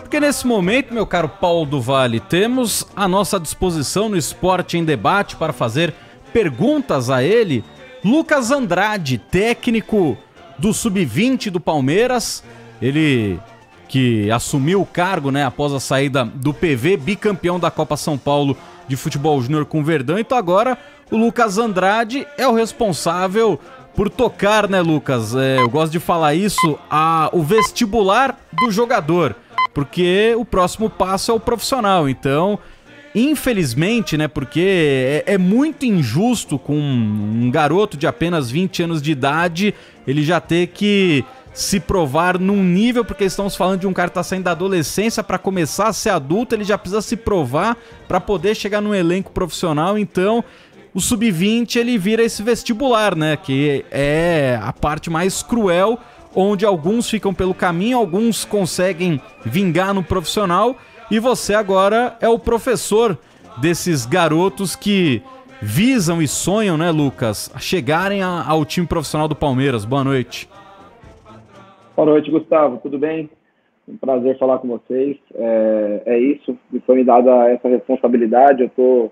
Porque nesse momento, meu caro Paulo do Vale, temos à nossa disposição no Esporte em Debate para fazer perguntas a ele, Lucas Andrade, técnico do Sub-20 do Palmeiras, ele que assumiu o cargo, né, após a saída do PV, bicampeão da Copa São Paulo de futebol júnior com o Verdão. Então agora o Lucas Andrade é o responsável por tocar, né, Lucas? Eu gosto de falar isso, o vestibular do jogador, porque o próximo passo é o profissional. Então, infelizmente, né, porque é muito injusto com um garoto de apenas 20 anos de idade, ele já ter que se provar num nível, porque estamos falando de um cara que está saindo da adolescência para começar a ser adulto, ele já precisa se provar para poder chegar num elenco profissional. Então, o Sub-20 ele vira esse vestibular, né, que é a parte mais cruel, onde alguns ficam pelo caminho, alguns conseguem vingar no profissional, e você agora é o professor desses garotos que visam e sonham, né, Lucas, a chegarem ao time profissional do Palmeiras. Boa noite. Boa noite, Gustavo. Tudo bem? Um prazer falar com vocês. É isso, me foi me dada essa responsabilidade. Eu tô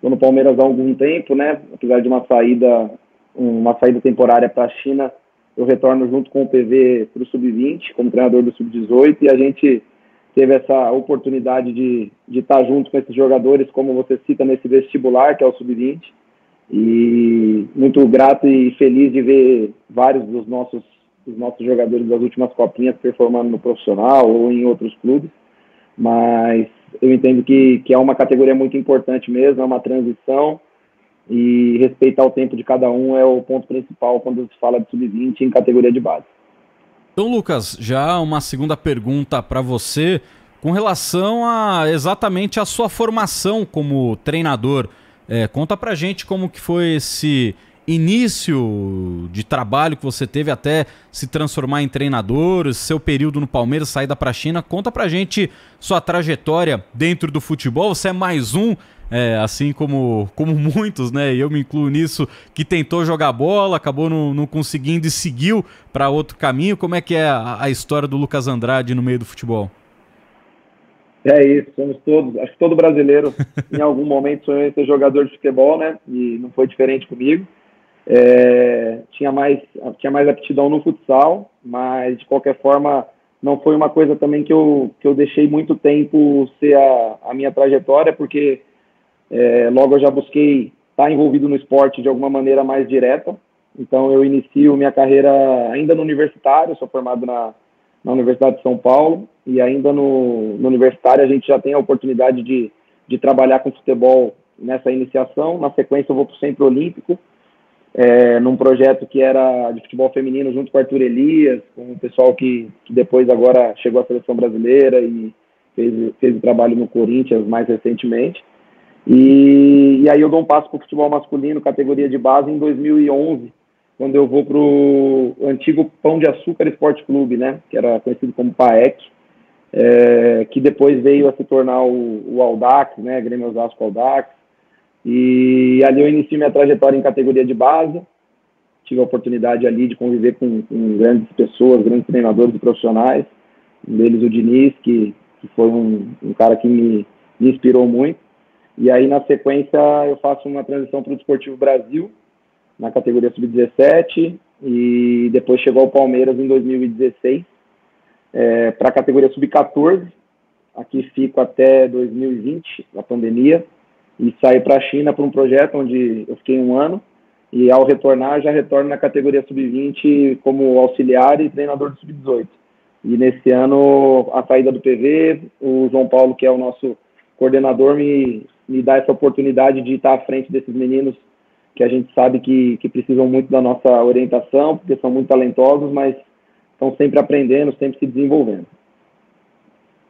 no Palmeiras há algum tempo, né? Apesar de uma saída temporária para a China, eu retorno junto com o PV para o Sub-20, como treinador do Sub-18, e a gente teve essa oportunidade de estar junto com esses jogadores, como você cita, nesse vestibular, que é o Sub-20, e muito grato e feliz de ver vários dos nossos jogadores das últimas copinhas performando no profissional ou em outros clubes, mas eu entendo que é uma categoria muito importante mesmo, é uma transição, e respeitar o tempo de cada um é o ponto principal quando se fala de Sub-20 em categoria de base. Então, Lucas, já uma segunda pergunta para você com relação a exatamente a sua formação como treinador. Conta pra gente como que foi esse início de trabalho que você teve até se transformar em treinador, seu período no Palmeiras, saída para a China. Conta pra gente sua trajetória dentro do futebol. Você é mais um, assim como muitos, né, e eu me incluo nisso, que tentou jogar bola, acabou não conseguindo e seguiu para outro caminho. Como é que é a história do Lucas Andrade no meio do futebol? É isso, somos todos, acho que todo brasileiro em algum momento sonhou em ser jogador de futebol, né, e não foi diferente comigo. Tinha mais aptidão no futsal, mas de qualquer forma não foi uma coisa também que eu deixei muito tempo ser a minha trajetória, porque logo eu já busquei estar envolvido no esporte de alguma maneira mais direta. Então eu inicio minha carreira ainda no universitário, sou formado na Universidade de São Paulo, e ainda no universitário a gente já tem a oportunidade de trabalhar com futebol nessa iniciação. Na sequência eu vou para o Centro Olímpico, num projeto que era de futebol feminino junto com o Arthur Elias, com o pessoal que depois agora chegou à seleção brasileira e fez o trabalho no Corinthians mais recentemente. E aí eu dou um passo para o futebol masculino, categoria de base, em 2011, quando eu vou para o antigo Pão de Açúcar Esporte Clube, né, que era conhecido como PAEC, que depois veio a se tornar o Audax, né, Grêmio Osasco Audax. E ali eu iniciei minha trajetória em categoria de base, tive a oportunidade ali de conviver com grandes pessoas, grandes treinadores e profissionais, um deles o Diniz, que foi um cara que me inspirou muito. E aí na sequência eu faço uma transição para o Desportivo Brasil, na categoria Sub-17, e depois chegou ao Palmeiras em 2016, para a categoria Sub-14, aqui fico até 2020, a pandemia, e saí para a China para um projeto onde eu fiquei 1 ano, e ao retornar, já retorno na categoria Sub-20 como auxiliar e treinador do Sub-18. E nesse ano, a saída do PV, o João Paulo, que é o nosso coordenador, me dá essa oportunidade de estar à frente desses meninos que a gente sabe que precisam muito da nossa orientação, porque são muito talentosos, mas estão sempre aprendendo, sempre se desenvolvendo.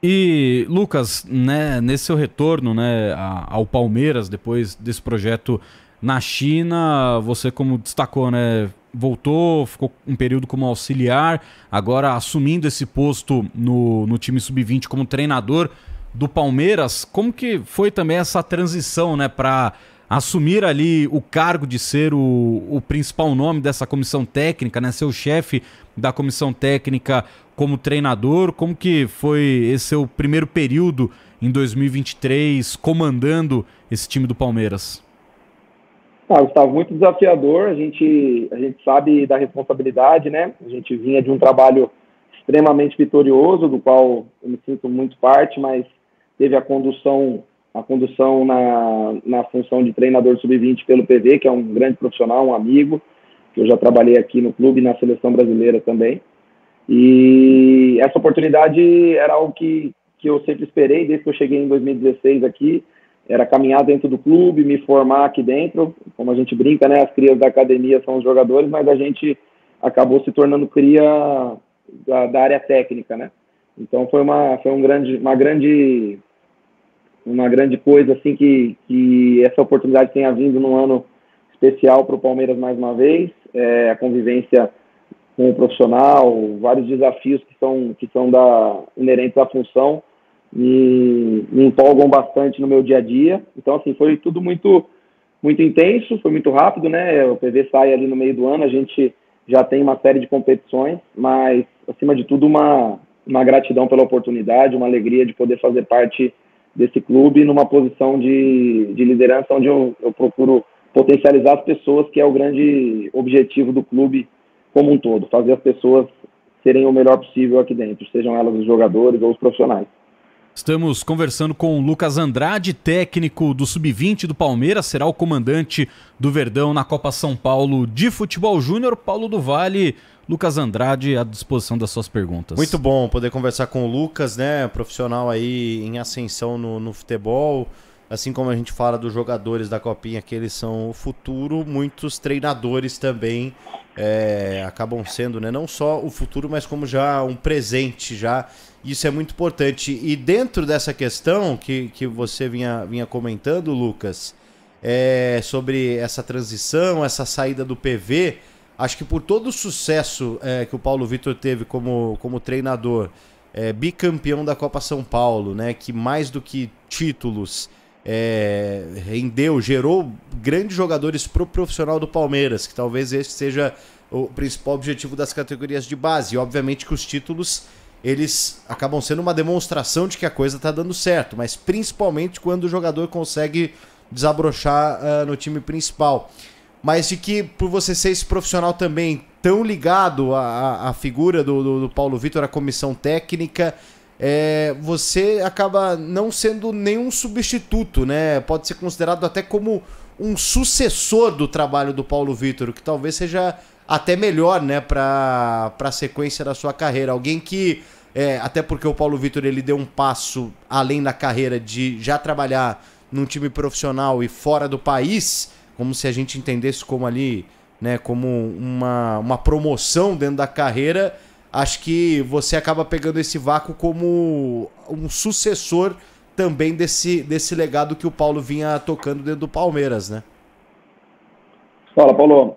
E, Lucas, né, nesse seu retorno, né, ao Palmeiras, depois desse projeto na China, você, como destacou, né, voltou, ficou um período como auxiliar, agora assumindo esse posto no time Sub-20 como treinador do Palmeiras. Como que foi também essa transição, né, para assumir ali o cargo de ser o principal nome dessa comissão técnica, né, ser o chefe da comissão técnica como treinador. Como que foi esse seu primeiro período em 2023 comandando esse time do Palmeiras? Gustavo, muito desafiador. A gente sabe da responsabilidade, né? A gente vinha de um trabalho extremamente vitorioso, do qual eu me sinto muito parte, mas teve a condução na função de treinador sub-20 pelo PV, que é um grande profissional, um amigo, que eu já trabalhei aqui no clube e na seleção brasileira também. E essa oportunidade era algo que eu sempre esperei, desde que eu cheguei em 2016 aqui, era caminhar dentro do clube, me formar aqui dentro. Como a gente brinca, né, as crias da academia são os jogadores, mas a gente acabou se tornando cria da área técnica, né? Então foi uma grande coisa assim que essa oportunidade tenha vindo num ano especial para o Palmeiras mais uma vez. A convivência com o profissional, vários desafios que são inerentes à função me empolgam bastante no meu dia a dia. Então, assim, foi tudo muito intenso, foi muito rápido, né? O PV sai ali no meio do ano, a gente já tem uma série de competições, mas, acima de tudo, uma gratidão pela oportunidade, uma alegria de poder fazer parte desse clube numa posição de liderança, onde eu procuro potencializar as pessoas, que é o grande objetivo do clube como um todo, fazer as pessoas serem o melhor possível aqui dentro, sejam elas os jogadores ou os profissionais. Estamos conversando com o Lucas Andrade, técnico do Sub-20 do Palmeiras, será o comandante do Verdão na Copa São Paulo de Futebol Júnior. Paulo do Vale, Lucas Andrade à disposição das suas perguntas. Muito bom poder conversar com o Lucas, né, profissional aí em ascensão no futebol. Assim como a gente fala dos jogadores da Copinha, que eles são o futuro, muitos treinadores também acabam sendo, né, não só o futuro, mas como já um presente já. Isso é muito importante. E dentro dessa questão que você vinha comentando, Lucas, sobre essa transição, essa saída do PV, acho que por todo o sucesso que o Paulo Vitor teve como treinador, bicampeão da Copa São Paulo, né, que mais do que títulos gerou grandes jogadores pro profissional do Palmeiras, que talvez esse seja o principal objetivo das categorias de base. E obviamente que os títulos eles acabam sendo uma demonstração de que a coisa está dando certo, mas principalmente quando o jogador consegue desabrochar no time principal. Mas de que, por você ser esse profissional também tão ligado à figura do Paulo Vitor, à comissão técnica, você acaba não sendo nenhum substituto, né? Pode ser considerado até como um sucessor do trabalho do Paulo Vitor, o que talvez seja até melhor, né, para a sequência da sua carreira. Alguém que, até porque o Paulo Vitor ele deu um passo além da carreira de já trabalhar num time profissional e fora do país, como se a gente entendesse como ali, né, como uma promoção dentro da carreira. Acho que você acaba pegando esse vácuo como um sucessor também desse legado que o Paulo vinha tocando dentro do Palmeiras, né? Fala, Paulo.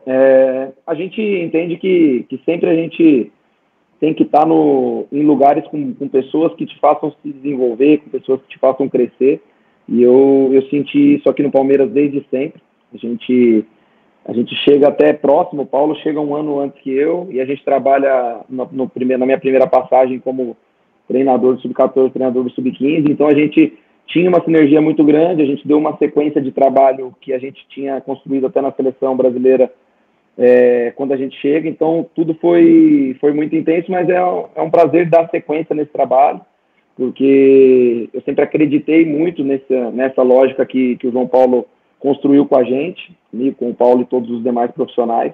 A gente entende que sempre a gente tem que estar em lugares com pessoas que te façam se desenvolver, com pessoas que te façam crescer. E eu senti isso aqui no Palmeiras desde sempre. A gente chega até próximo, o Paulo chega um ano antes que eu, e a gente trabalha na minha primeira passagem como treinador do Sub-14, treinador do Sub-15. Então a gente tinha uma sinergia muito grande, a gente deu uma sequência de trabalho que a gente tinha construído até na seleção brasileira quando a gente chega. Então tudo foi muito intenso, mas é um prazer dar sequência nesse trabalho, porque eu sempre acreditei muito nessa lógica que o João Paulo construiu com a gente, comigo, com o Paulo e todos os demais profissionais,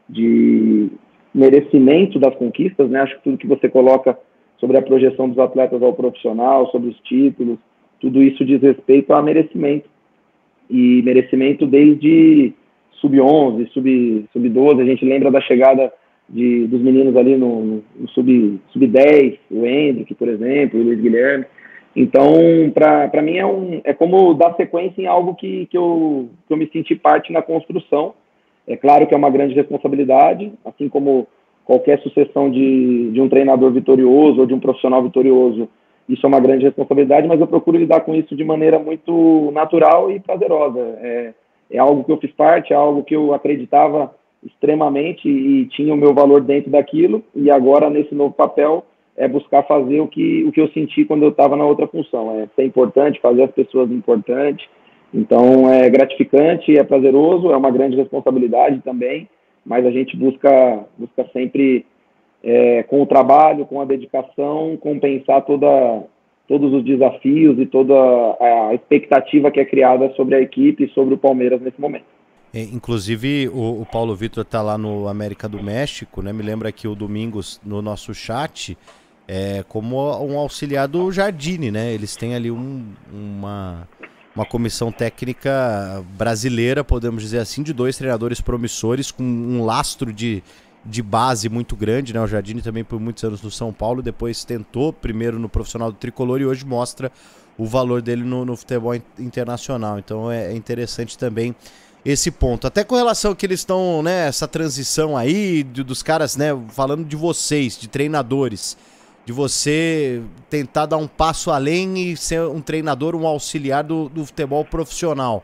de merecimento das conquistas, né? Acho que tudo que você coloca sobre a projeção dos atletas ao profissional, sobre os títulos, tudo isso diz respeito a merecimento. E merecimento desde sub-11, sub-12, a gente lembra da chegada dos meninos ali no sub-10, o Hendrick, por exemplo, o Luiz Guilherme. Então, para mim é como dar sequência em algo que eu me senti parte na construção. É claro que é uma grande responsabilidade, assim como qualquer sucessão de um treinador vitorioso ou de um profissional vitorioso, isso é uma grande responsabilidade, mas eu procuro lidar com isso de maneira muito natural e prazerosa. É algo que eu fiz parte, é algo que eu acreditava extremamente e tinha o meu valor dentro daquilo, e agora, nesse novo papel, é buscar fazer o que eu senti quando eu estava na outra função. É ser importante, fazer as pessoas importantes. Então, é gratificante, é prazeroso, é uma grande responsabilidade também, mas a gente busca sempre, com o trabalho, com a dedicação, compensar todos os desafios e toda a expectativa que é criada sobre a equipe e sobre o Palmeiras nesse momento. Inclusive, o Paulo Vitor está lá no América do México, né? Me lembra que o Domingos, no nosso chat, como um auxiliar do Jardine, né? Eles têm ali uma comissão técnica brasileira, podemos dizer assim, de 2 treinadores promissores, com um lastro de base muito grande, né? O Jardine também por muitos anos no São Paulo, depois tentou primeiro no profissional do Tricolor e hoje mostra o valor dele no futebol internacional. Então é interessante também esse ponto. Até com relação ao que eles estão, né, essa transição aí dos caras, né, falando de vocês, de treinadores, de você tentar dar um passo além e ser um treinador, um auxiliar do futebol profissional,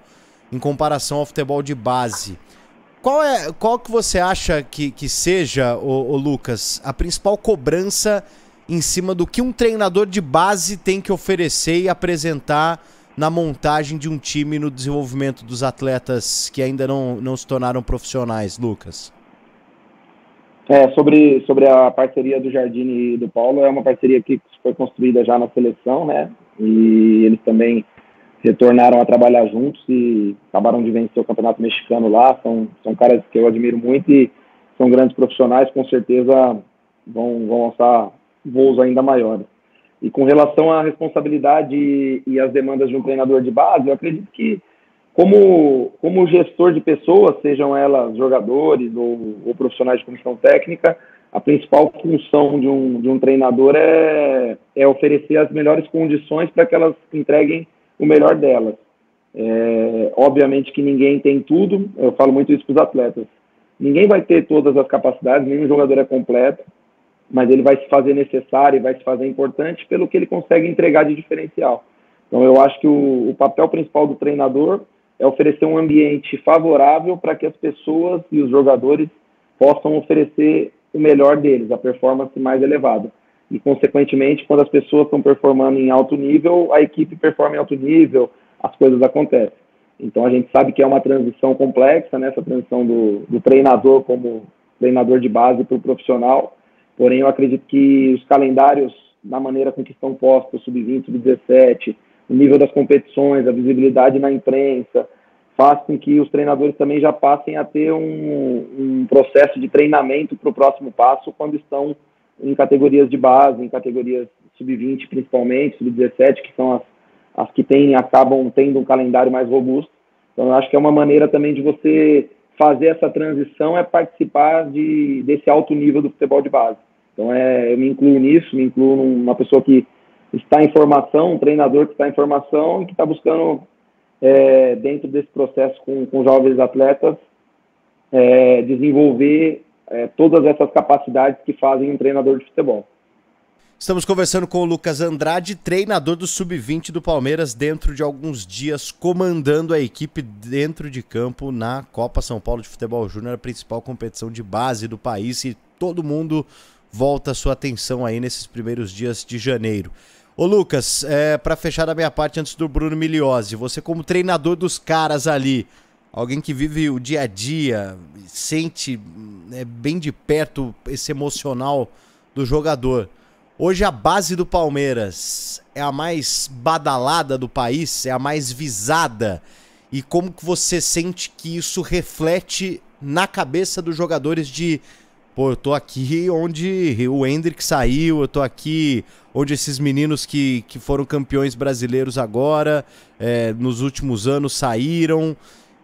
em comparação ao futebol de base. Qual que você acha que seja, o Lucas, a principal cobrança em cima do que um treinador de base tem que oferecer e apresentar na montagem de um time, no desenvolvimento dos atletas que ainda não se tornaram profissionais, Lucas? Sobre a parceria do Jardine e do Paulo, é uma parceria que foi construída já na seleção, né? E eles também retornaram a trabalhar juntos e acabaram de vencer o Campeonato Mexicano lá. São caras que eu admiro muito e são grandes profissionais, com certeza vão alçar voos ainda maiores. E com relação à responsabilidade e às demandas de um treinador de base, eu acredito que, como gestor de pessoas, sejam elas jogadores ou profissionais de comissão técnica, a principal função de um treinador é oferecer as melhores condições para que elas entreguem o melhor delas. Obviamente que ninguém tem tudo, eu falo muito isso para os atletas. Ninguém vai ter todas as capacidades, nenhum jogador é completo, mas ele vai se fazer necessário e vai se fazer importante pelo que ele consegue entregar de diferencial. Então eu acho que o papel principal do treinador é oferecer um ambiente favorável para que as pessoas e os jogadores possam oferecer o melhor deles, a performance mais elevada. E, consequentemente, quando as pessoas estão performando em alto nível, a equipe performa em alto nível, as coisas acontecem. Então a gente sabe que é uma transição complexa, né, essa transição do treinador como treinador de base para o profissional. Porém, eu acredito que os calendários, da maneira com que estão postos, sub-20, sub-17, o nível das competições, a visibilidade na imprensa, faz com que os treinadores também já passem a ter um processo de treinamento para o próximo passo quando estão em categorias de base, em categorias sub-20 principalmente, sub-17, que são as que acabam tendo um calendário mais robusto. Então, eu acho que é uma maneira também de você fazer essa transição, participar desse alto nível do futebol de base. Então, eu me incluo nisso, me incluo numa pessoa que está em formação, um treinador que está em formação e que está buscando, dentro desse processo com jovens atletas, desenvolver todas essas capacidades que fazem um treinador de futebol. Estamos conversando com o Lucas Andrade, treinador do Sub-20 do Palmeiras, dentro de alguns dias, comandando a equipe dentro de campo na Copa São Paulo de Futebol Júnior, a principal competição de base do país, e todo mundo volta a sua atenção aí nesses primeiros dias de janeiro. Ô Lucas, para fechar da minha parte antes do Bruno Migliozzi, você como treinador dos caras ali, alguém que vive o dia a dia, sente bem de perto esse emocional do jogador. Hoje a base do Palmeiras é a mais badalada do país, é a mais visada. E como que você sente que isso reflete na cabeça dos jogadores de... Pô, eu tô aqui onde o Hendrick saiu, eu tô aqui onde esses meninos que foram campeões brasileiros agora, nos últimos anos saíram.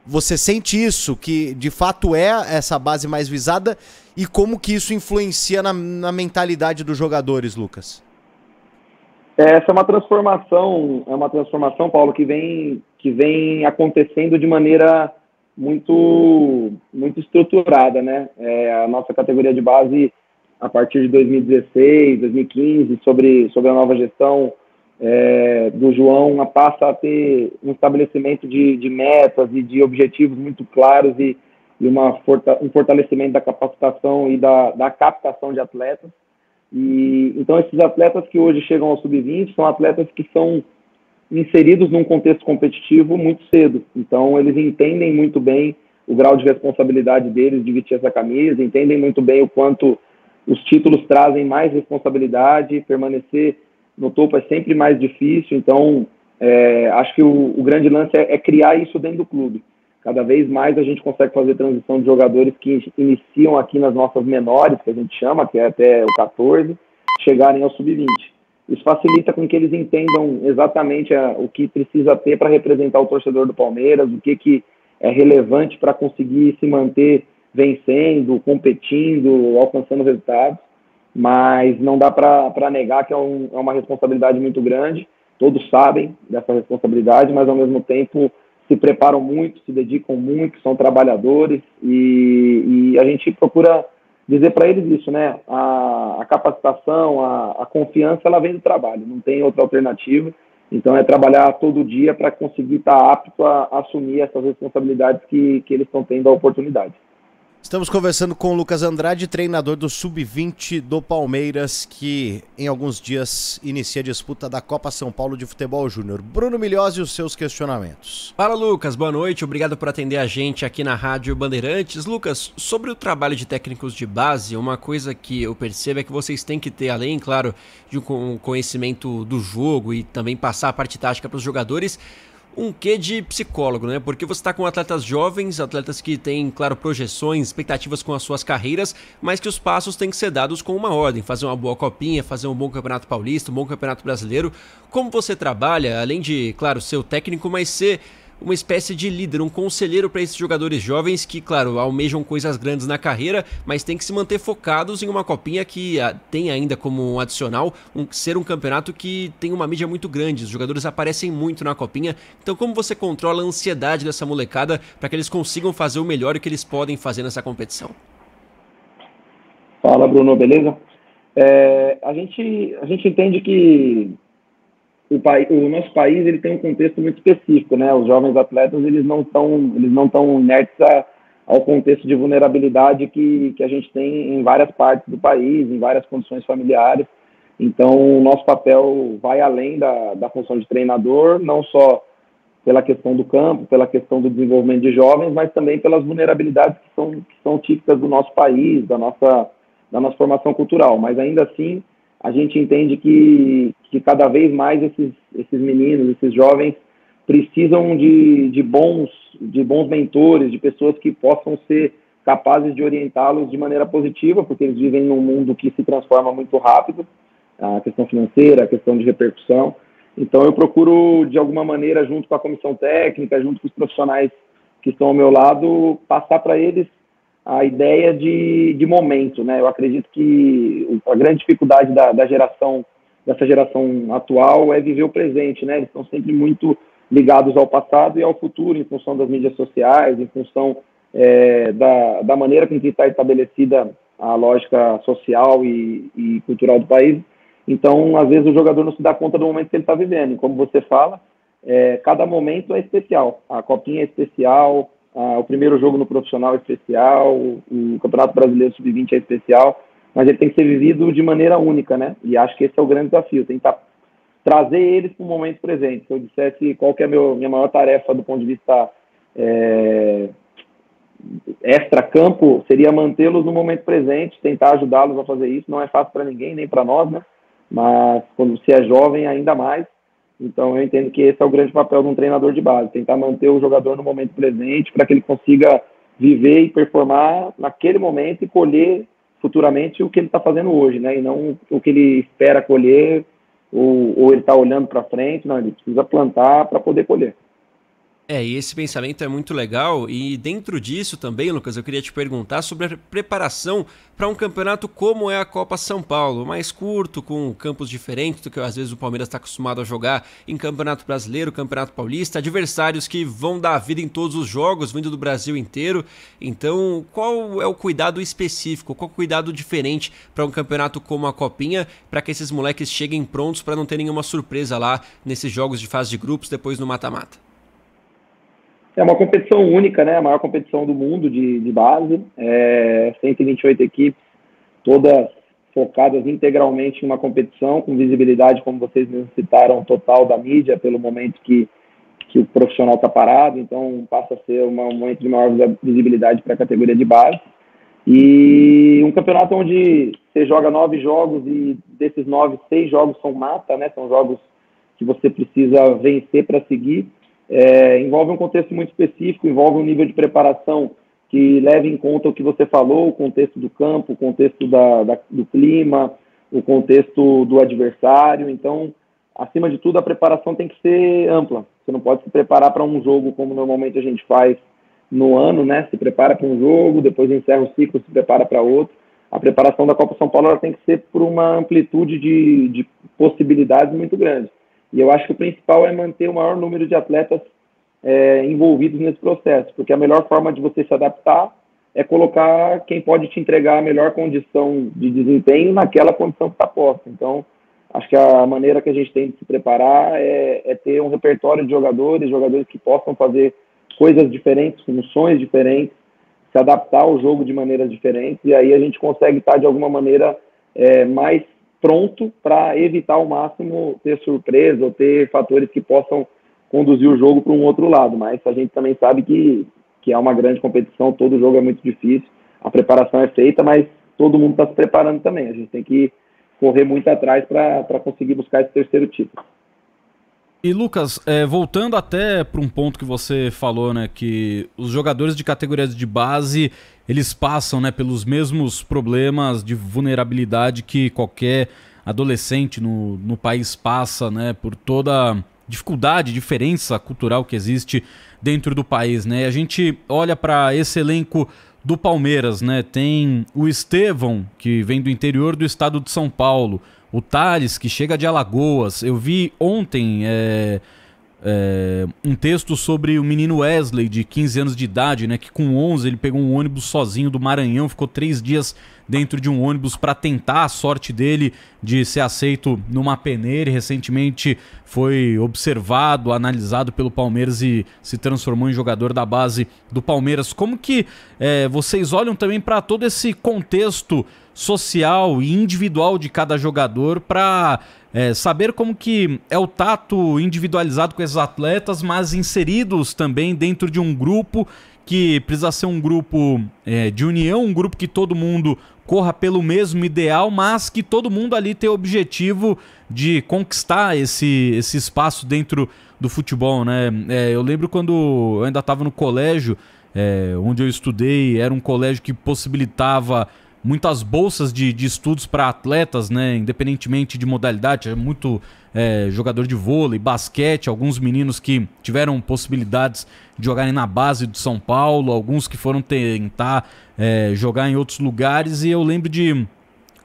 Você sente isso, que de fato é essa base mais visada, e como que isso influencia na mentalidade dos jogadores, Lucas? Essa é uma transformação, Paulo, que vem acontecendo de maneira muito estruturada, né? A nossa categoria de base, a partir de 2016, 2015, sobre a nova gestão do João, passa a ter um estabelecimento de metas e de objetivos muito claros e um fortalecimento da capacitação e da captação de atletas. E então esses atletas que hoje chegam ao sub-20 são atletas que são inseridos num contexto competitivo muito cedo. Então eles entendem muito bem o grau de responsabilidade deles de vestir essa camisa, entendem muito bem o quanto os títulos trazem mais responsabilidade, permanecer no topo é sempre mais difícil. Então acho que o grande lance é criar isso dentro do clube. Cada vez mais a gente consegue fazer transição de jogadores que iniciam aqui nas nossas menores, que a gente chama, que é até o 14, chegarem ao sub-20. Isso facilita com que eles entendam exatamente o que precisa ter para representar o torcedor do Palmeiras, o que é relevante para conseguir se manter vencendo, competindo, alcançando resultados. Mas não dá para negar que é uma responsabilidade muito grande. Todos sabem dessa responsabilidade, mas ao mesmo tempo se preparam muito, se dedicam muito, são trabalhadores e a gente procura dizer para eles isso, né? A capacitação, a confiança, ela vem do trabalho, não tem outra alternativa. Então é trabalhar todo dia para conseguir estar apto a assumir essas responsabilidades que eles estão tendo a oportunidade. Estamos conversando com o Lucas Andrade, treinador do Sub-20 do Palmeiras, que em alguns dias inicia a disputa da Copa São Paulo de Futebol Júnior. Bruno Milhozzi e os seus questionamentos. Fala, Lucas, boa noite, obrigado por atender a gente aqui na Rádio Bandeirantes. Lucas, sobre o trabalho de técnicos de base, uma coisa que eu percebo é que vocês têm que ter, além, claro, de um conhecimento do jogo e também passar a parte tática para os jogadores, um quê de psicólogo, né? Porque você está com atletas jovens, atletas que têm, claro, projeções, expectativas com as suas carreiras, mas que os passos têm que ser dados com uma ordem, fazer uma boa copinha, fazer um bom campeonato paulista, um bom campeonato brasileiro. Como você trabalha, além de, claro, ser o técnico, mas ser uma espécie de líder, um conselheiro para esses jogadores jovens que, claro, almejam coisas grandes na carreira, mas tem que se manter focados em uma copinha que tem ainda como um adicional ser um campeonato que tem uma mídia muito grande, os jogadores aparecem muito na copinha. Então como você controla a ansiedade dessa molecada para que eles consigam fazer o melhor que eles podem fazer nessa competição? Fala, Bruno, beleza? A gente entende que o nosso país ele tem um contexto muito específico, né? Os jovens atletas eles não estão inertes ao contexto de vulnerabilidade que a gente tem em várias partes do país, em várias condições familiares. Então, o nosso papel vai além da função de treinador, não só pela questão do campo, pela questão do desenvolvimento de jovens, mas também pelas vulnerabilidades que são típicas do nosso país, da nossa formação cultural. Mas ainda assim, a gente entende que cada vez mais esses meninos, esses jovens, precisam de bons mentores, de pessoas que possam ser capazes de orientá-los de maneira positiva, porque eles vivem num mundo que se transforma muito rápido, a questão financeira, a questão de repercussão. Então eu procuro, de alguma maneira, junto com a comissão técnica, junto com os profissionais que estão ao meu lado, passar para eles a ideia de momento, né? Eu acredito que a grande dificuldade dessa geração atual é viver o presente, né? Eles estão sempre muito ligados ao passado e ao futuro, em função das mídias sociais, em função da maneira com que está estabelecida a lógica social e cultural do país. Então, às vezes, o jogador não se dá conta do momento que ele está vivendo. E como você fala, cada momento é especial. A Copinha é especial, o primeiro jogo no profissional é especial, o Campeonato Brasileiro Sub-20 é especial, mas ele tem que ser vivido de maneira única, né? E acho que esse é o grande desafio, tentar trazer eles para o momento presente. Se eu dissesse qual que é a minha maior tarefa do ponto de vista extra-campo, seria mantê-los no momento presente, tentar ajudá-los a fazer isso. Não é fácil para ninguém, nem para nós, né? Mas quando você é jovem, ainda mais. Então eu entendo que esse é o grande papel de um treinador de base, tentar manter o jogador no momento presente para que ele consiga viver e performar naquele momento e colher futuramente o que ele está fazendo hoje, né? E não o que ele espera colher ou ele está olhando para frente. Não, ele precisa plantar para poder colher. E esse pensamento é muito legal, e dentro disso também, Lucas, eu queria te perguntar sobre a preparação para um campeonato como é a Copa São Paulo, mais curto, com campos diferentes do que às vezes o Palmeiras está acostumado a jogar em Campeonato Brasileiro, Campeonato Paulista, adversários que vão dar vida em todos os jogos, vindo do Brasil inteiro. Então, qual é o cuidado específico, qual o cuidado diferente para um campeonato como a Copinha, para que esses moleques cheguem prontos para não ter nenhuma surpresa lá nesses jogos de fase de grupos, depois no mata-mata? É uma competição única, né? A maior competição do mundo de base. 128 equipes, todas focadas integralmente em uma competição, com visibilidade, como vocês mesmos citaram, total da mídia, pelo momento que o profissional está parado, então passa a ser um momento de maior visibilidade para a categoria de base. E um campeonato onde você joga 9 jogos e desses 9, 6 jogos são mata, né? São jogos que você precisa vencer para seguir. Envolve um contexto muito específico, envolve um nível de preparação que leve em conta o que você falou, o contexto do campo, o contexto do clima, o contexto do adversário. Então, acima de tudo, a preparação tem que ser ampla. Você não pode se preparar para um jogo como normalmente a gente faz no ano, né? Se prepara para um jogo, depois encerra o ciclo, se prepara para outro. A preparação da Copa São Paulo ela tem que ser por uma amplitude de possibilidades muito grande. E eu acho que o principal é manter o maior número de atletas envolvidos nesse processo, porque a melhor forma de você se adaptar é colocar quem pode te entregar a melhor condição de desempenho naquela condição que está posta. Então, acho que a maneira que a gente tem de se preparar é ter um repertório de jogadores que possam fazer coisas diferentes, funções diferentes, se adaptar ao jogo de maneiras diferentes, e aí a gente consegue estar, de alguma maneira, mais pronto para evitar ao máximo ter surpresa ou ter fatores que possam conduzir o jogo para um outro lado. Mas a gente também sabe que é uma grande competição, todo jogo é muito difícil, a preparação é feita, mas todo mundo está se preparando também. A gente tem que correr muito atrás para conseguir buscar esse terceiro título. E Lucas, voltando até para um ponto que você falou, né, que os jogadores de categorias de base, eles passam, né, pelos mesmos problemas de vulnerabilidade que qualquer adolescente no país passa, né, por toda a dificuldade, diferença cultural que existe dentro do país, né? E a gente olha para esse elenco do Palmeiras, né? Tem o Estevão, que vem do interior do estado de São Paulo, o Thales, que chega de Alagoas. Eu vi ontem um texto sobre o menino Wesley, de 15 anos de idade, né, que com 11 ele pegou um ônibus sozinho do Maranhão, ficou 3 dias dentro de um ônibus para tentar a sorte dele de ser aceito numa peneira, e recentemente foi observado, analisado pelo Palmeiras e se transformou em jogador da base do Palmeiras. Como que vocês olham também para todo esse contexto social e individual de cada jogador para saber como que é o tato individualizado com esses atletas, mas inseridos também dentro de um grupo que precisa ser um grupo de união, um grupo que todo mundo corra pelo mesmo ideal, mas que todo mundo ali tem o objetivo de conquistar esse espaço dentro do futebol, né? Eu lembro quando eu ainda estava no colégio, onde eu estudei, era um colégio que possibilitava muitas bolsas de estudos para atletas, né, independentemente de modalidade, muito jogador de vôlei, basquete, alguns meninos que tiveram possibilidades de jogarem na base do São Paulo, alguns que foram tentar jogar em outros lugares, e eu lembro de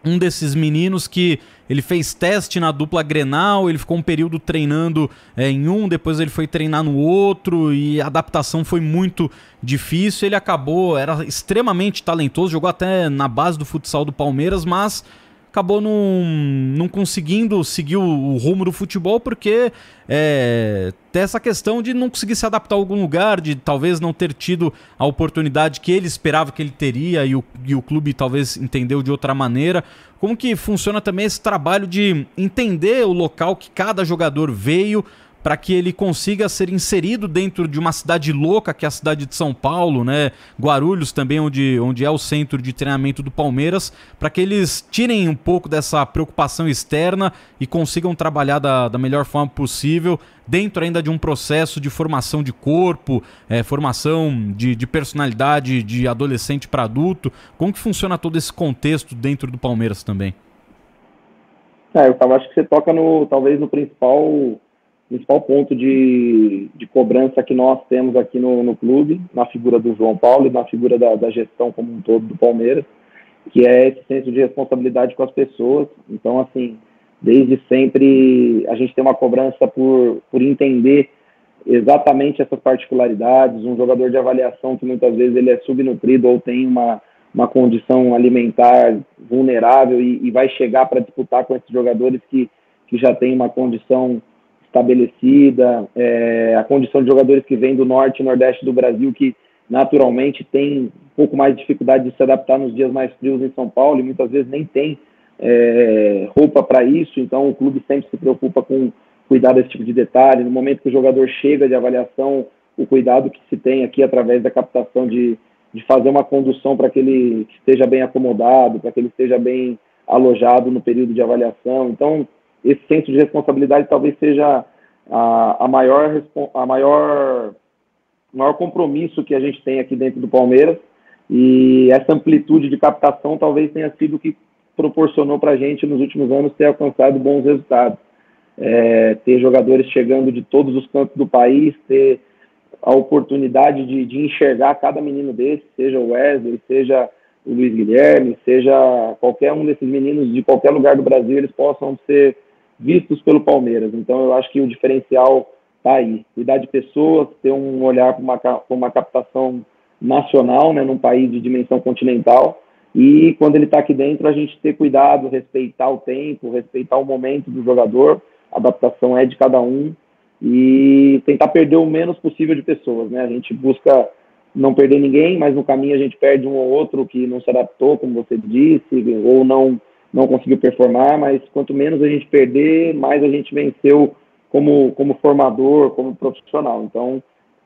um desses meninos que ele fez teste na dupla Grenal, ele ficou um período treinando em um, depois ele foi treinar no outro, e a adaptação foi muito difícil. Ele era extremamente talentoso, jogou até na base do futsal do Palmeiras, mas acabou não conseguindo seguir o rumo do futebol, porque tem essa questão de não conseguir se adaptar a algum lugar, de talvez não ter tido a oportunidade que ele esperava que ele teria, e o clube talvez entendeu de outra maneira. Como que funciona também esse trabalho de entender o local que cada jogador veio, para que ele consiga ser inserido dentro de uma cidade louca, que é a cidade de São Paulo, né? Guarulhos também, onde é o centro de treinamento do Palmeiras, para que eles tirem um pouco dessa preocupação externa e consigam trabalhar da melhor forma possível, dentro ainda de um processo de formação de corpo, formação de personalidade, de adolescente para adulto. Como que funciona todo esse contexto dentro do Palmeiras também? Eu acho que você toca talvez no principal ponto de cobrança que nós temos aqui no clube, na figura do João Paulo e na figura da gestão como um todo do Palmeiras, que é esse senso de responsabilidade com as pessoas. Então, assim, desde sempre a gente tem uma cobrança por entender exatamente essas particularidades. Um jogador de avaliação que muitas vezes ele é subnutrido ou tem uma condição alimentar vulnerável e vai chegar para disputar com esses jogadores que já tem uma condição estabelecida, a condição de jogadores que vêm do norte e nordeste do Brasil, que naturalmente tem um pouco mais de dificuldade de se adaptar nos dias mais frios em São Paulo, e muitas vezes nem tem roupa para isso, então o clube sempre se preocupa com cuidar desse tipo de detalhe. No momento que o jogador chega de avaliação, o cuidado que se tem aqui através da captação de fazer uma condução para que ele esteja bem acomodado, para que ele esteja bem alojado no período de avaliação. Então, esse senso de responsabilidade talvez seja a maior compromisso que a gente tem aqui dentro do Palmeiras, e essa amplitude de captação talvez tenha sido o que proporcionou para a gente nos últimos anos ter alcançado bons resultados. Ter jogadores chegando de todos os cantos do país, ter a oportunidade de enxergar cada menino desse, seja o Wesley, seja o Luiz Guilherme, seja qualquer um desses meninos de qualquer lugar do Brasil, eles possam ser vistos pelo Palmeiras. Então eu acho que o diferencial está aí. Cuidar de pessoas, ter um olhar para uma captação nacional, né, num país de dimensão continental, e quando ele está aqui dentro, a gente ter cuidado, respeitar o tempo, respeitar o momento do jogador, a adaptação é de cada um, e tentar perder o menos possível de pessoas, né? A gente busca não perder ninguém, mas no caminho a gente perde um ou outro que não se adaptou, como você disse, ou não conseguiu performar, mas quanto menos a gente perder, mais a gente venceu como formador, como profissional. Então,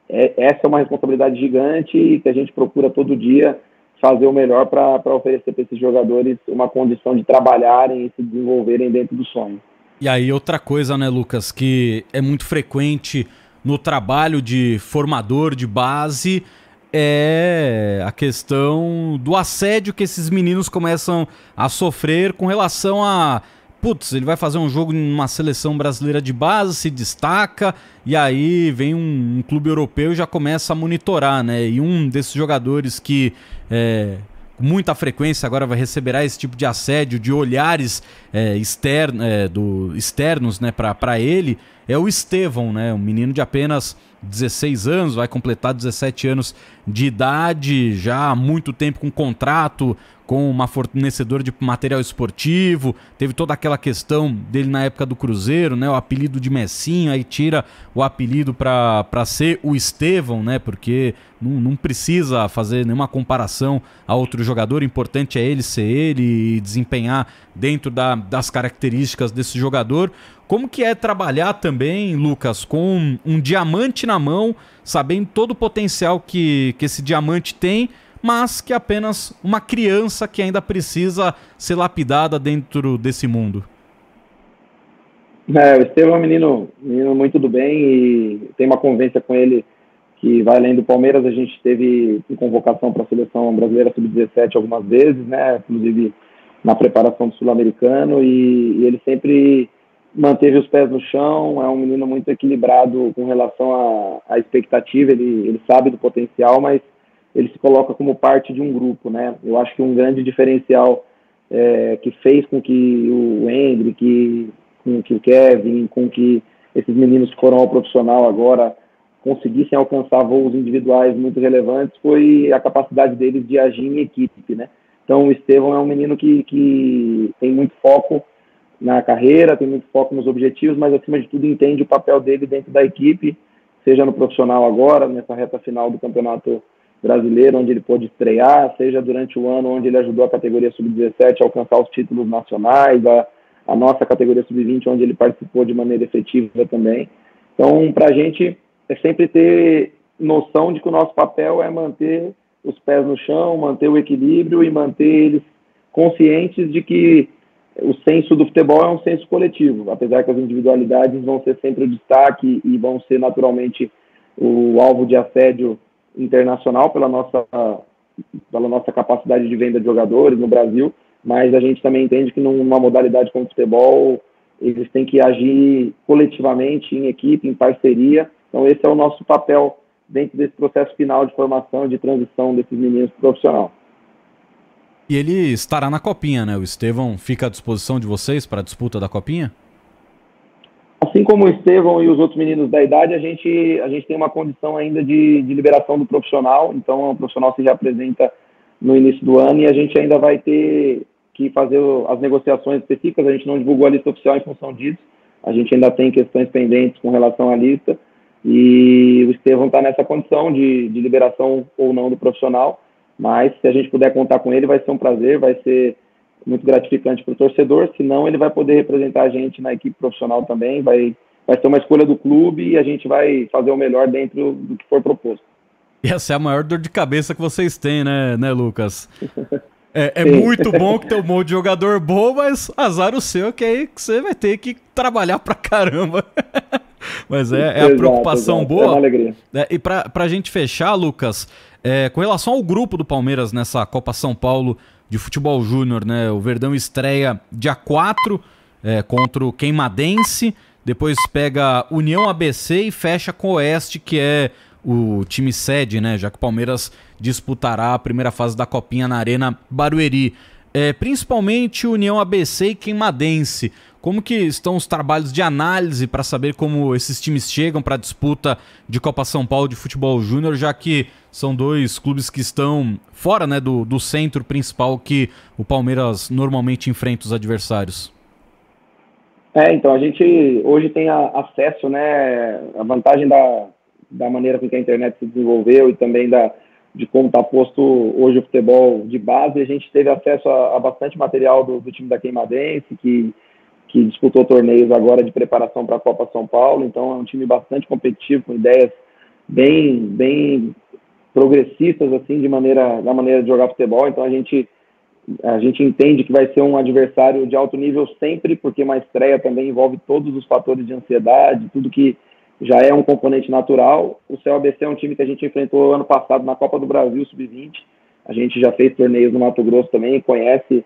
essa é uma responsabilidade gigante que a gente procura todo dia fazer o melhor para oferecer para esses jogadores uma condição de trabalharem e se desenvolverem dentro do sonho. E aí outra coisa, né, Lucas, que é muito frequente no trabalho de formador de base é a questão do assédio que esses meninos começam a sofrer com relação a... Putz, ele vai fazer um jogo em uma seleção brasileira de base, se destaca, e aí vem um clube europeu e já começa a monitorar, né? E um desses jogadores que com muita frequência agora receberá esse tipo de assédio, de olhares externos, né, para ele, é o Estevão, né? Um menino de apenas 16 anos, vai completar 17 anos de idade, já há muito tempo com contrato com uma fornecedora de material esportivo, teve toda aquela questão dele na época do Cruzeiro, né, o apelido de Messinho, aí tira o apelido para ser o Estevão, né, porque não precisa fazer nenhuma comparação a outro jogador, o importante é ele ser ele e desempenhar dentro das características desse jogador. Como que é trabalhar também, Lucas, com um diamante na mão, sabendo todo o potencial que esse diamante tem, mas que é apenas uma criança que ainda precisa ser lapidada dentro desse mundo? O Estevão é um menino muito do bem e tem uma convivência com ele que vai além do Palmeiras. A gente teve em convocação para a seleção brasileira sub-17 algumas vezes, né? Inclusive na preparação do Sul-Americano, e ele sempre manteve os pés no chão. É um menino muito equilibrado com relação à expectativa. Ele sabe do potencial, mas ele se coloca como parte de um grupo, né? Eu acho que um grande diferencial que fez com que o Hendrick, com que o Kevin, com que esses meninos que foram ao profissional agora conseguissem alcançar voos individuais muito relevantes foi a capacidade deles de agir em equipe, né? Então o Estevão é um menino que tem muito foco na carreira, tem muito foco nos objetivos, mas acima de tudo entende o papel dele dentro da equipe, seja no profissional agora, nessa reta final do Campeonato Brasileiro, onde ele pôde estrear, seja durante o ano onde ele ajudou a categoria sub-17 a alcançar os títulos nacionais, a nossa categoria sub-20, onde ele participou de maneira efetiva também. Então, para a gente é sempre ter noção de que o nosso papel é manter os pés no chão, manter o equilíbrio e manter eles conscientes de que o senso do futebol é um senso coletivo, apesar que as individualidades vão ser sempre o destaque e vão ser naturalmente o alvo de assédio internacional pela nossa capacidade de venda de jogadores no Brasil, mas a gente também entende que numa modalidade como o futebol eles têm que agir coletivamente, em equipe, em parceria. Então esse é o nosso papel dentro desse processo final de formação, de transição desses meninos pro profissional. E ele estará na Copinha, né? O Estevão fica à disposição de vocês para a disputa da Copinha? Assim como o Estevão e os outros meninos da idade, a gente tem uma condição ainda de liberação do profissional. Então o profissional se reapresenta no início do ano e a gente ainda vai ter que fazer as negociações específicas. A gente não divulgou a lista oficial em função disso. A gente ainda tem questões pendentes com relação à lista. E o Estevão está nessa condição de liberação ou não do profissional. Mas se a gente puder contar com ele, vai ser um prazer, vai ser muito gratificante para o torcedor, senão ele vai poder representar a gente na equipe profissional também, vai ter uma escolha do clube e a gente vai fazer o melhor dentro do que for proposto. E essa é a maior dor de cabeça que vocês têm, né, Lucas? É muito bom que tem um monte de jogador bom, mas azar o seu, que aí que você vai ter que trabalhar pra caramba. Mas é a preocupação boa. É uma alegria. E pra gente fechar, Lucas, com relação ao grupo do Palmeiras nessa Copa São Paulo de futebol júnior, né? O Verdão estreia dia 4 contra o Queimadense, depois pega União ABC e fecha com o Oeste, que é o time sede, né? Já que o Palmeiras disputará a primeira fase da Copinha na Arena Barueri. Principalmente União ABC e Queimadense. Como que estão os trabalhos de análise para saber como esses times chegam para a disputa de Copa São Paulo de futebol júnior, já que são dois clubes que estão fora, né, do centro principal que o Palmeiras normalmente enfrenta os adversários? Então, a gente hoje tem acesso, né, a vantagem da maneira com que a internet se desenvolveu e também de como está posto hoje o futebol de base. A gente teve acesso a bastante material do time da Queimadense, que disputou torneios agora de preparação para a Copa São Paulo, então é um time bastante competitivo, com ideias bem progressistas, assim, na maneira de jogar futebol. Então a gente entende que vai ser um adversário de alto nível sempre, porque uma estreia também envolve todos os fatores de ansiedade, tudo que já é um componente natural. O CEU-ABC é um time que a gente enfrentou ano passado na Copa do Brasil Sub-20, a gente já fez torneios no Mato Grosso também, conhece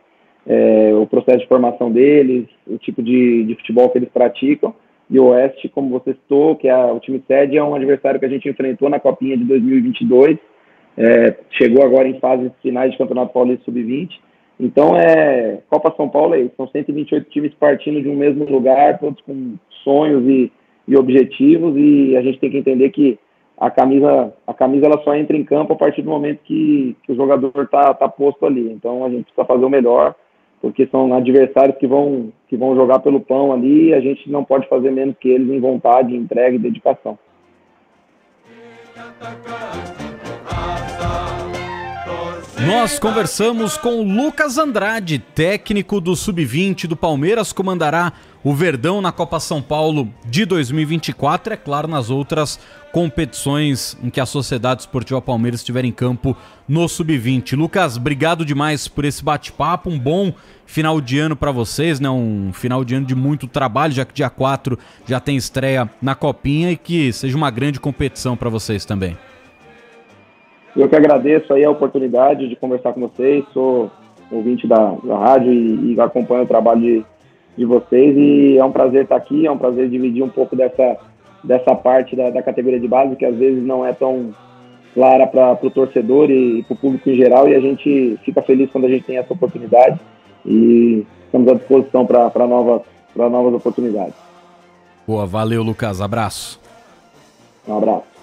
o processo de formação deles, o tipo de futebol que eles praticam. E o Oeste, como você citou, que é o time sede, é um adversário que a gente enfrentou na Copinha de 2022, chegou agora em fases finais de Campeonato Paulista Sub-20. Então, Copa São Paulo são 128 times partindo de um mesmo lugar, todos com sonhos e objetivos, e a gente tem que entender que a camisa ela só entra em campo a partir do momento que o jogador tá posto ali. Então, a gente precisa fazer o melhor, porque são adversários que vão jogar pelo pão ali, e a gente não pode fazer menos que eles em vontade, entrega e dedicação. Nós conversamos com Lucas Andrade, técnico do Sub-20 do Palmeiras, comandará o Verdão na Copa São Paulo de 2024, é claro, nas outras competições em que a Sociedade Esportiva Palmeiras estiver em campo no Sub-20. Lucas, obrigado demais por esse bate-papo, um bom final de ano para vocês, né? Um final de ano de muito trabalho, já que dia 4 já tem estreia na Copinha, e que seja uma grande competição para vocês também. Eu que agradeço aí a oportunidade de conversar com vocês, sou ouvinte da rádio e acompanho o trabalho de vocês, e é um prazer estar aqui, é um prazer dividir um pouco dessa parte da categoria de base, que às vezes não é tão clara para o torcedor e para o público em geral, e a gente fica feliz quando a gente tem essa oportunidade, e estamos à disposição para novas oportunidades. Boa, valeu, Lucas, abraço. Um abraço.